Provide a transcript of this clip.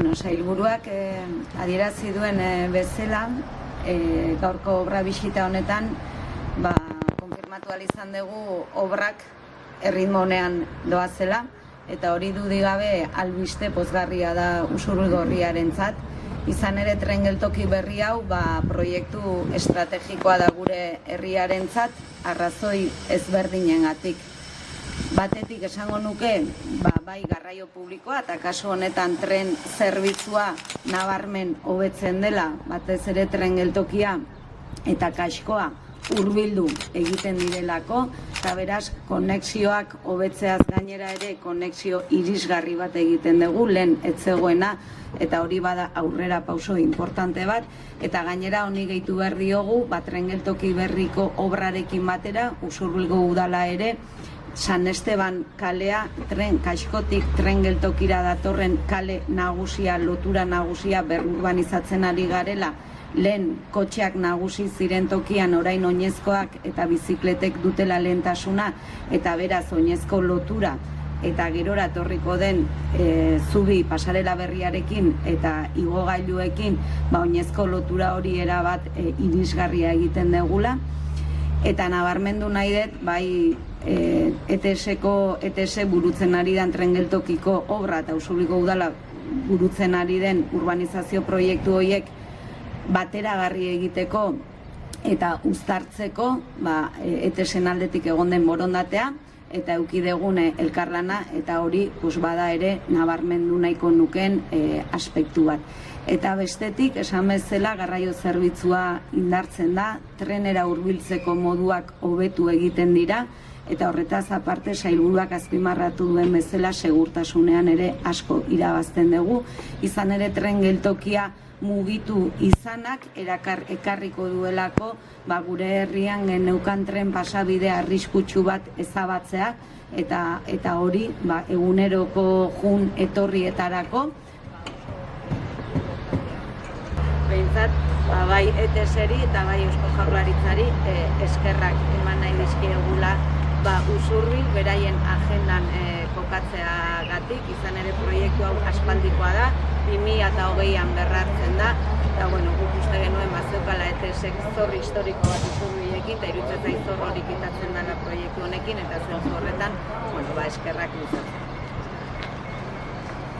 Sailburuak adierazi duen bezala, gaurko obra bisita honetan, konfirmatu ahal izan dugu obrak erritmo honean doazela, eta hori dudik gabe albiste pozgarria da Usurbilgorriarentzat. Izan ere, tren geltoki berri hau proiektu estrategikoa da gure herriarentzat, arrazoi ezberdinengatik. Batetik esango nuke, bai garraio publikoa eta kasu honetan tren zerbitzua nabarmen hobetzen dela, batez ere tren geltokia eta kaskoa hurbildu egiten direlako, eta beraz konexioak hobetzeaz gainera ere konexio irisgarri bat egiten dugu, lehen ez zegoena, eta hori bada aurrera pauso importante bat, eta gainera honi gehitu behar diogu, tren geltoki berriko obrarekin batera, Usurbilgo udala ere, San Esteban kalea, kaskotik tren geltokira datorren kale nagusia, lotura nagusia berurbanizatzen ari garela, lehen kotxeak nagusi ziren tokian orain oinezkoak eta bizikletek dutela lehentasuna, eta beraz oinezko lotura eta gerora etorriko den zubi pasarela berriarekin eta igogailuekin oinezko lotura hori erabat irisgarria egiten degula. Eta nabarmendu nahi dut, bai ETS burutzen ari den tren geltokiko obra eta Usurbilgo udala burutzen ari den urbanizazio proiektu horiek bateragarri egiteko eta uztartzeko ETS-en aldetik egon den borondatea eta eduki degune elkarlana, eta hori bada ere nabarmendu nahiko nuken aspektu bat. Eta bestetik, esan bezala, garraio zerbitzua indartzen da, trenera hurbiltzeko moduak hobetu egiten dira, eta horretaz aparte sailburuak azpimarratu duen bezala segurtasunean ere asko irabazten dugu. Izan ere tren geltokia mugitu izanak ekarriko duelako gure herrian geneukan tren pasabide arriskutsu bat ezabatzea, eta hori eguneroko jun etorrietarako. Behintzat, bai ETS-eri eta bai Eusko Jaurlaritzari eskerrak eman nahi dizkiegula Usurbil beraien agendan kokatzeagatik, izan ere proiektu hau aspaldikoa da, 2020an berrartzen da, eta guk uste genuen zeukala ETS-ek zor historiko bat Usurbilekin, eta iruditzen zait zor hori kitatzen dela proiektu honekin, eta zentzu horretan eskerrak luzatzen.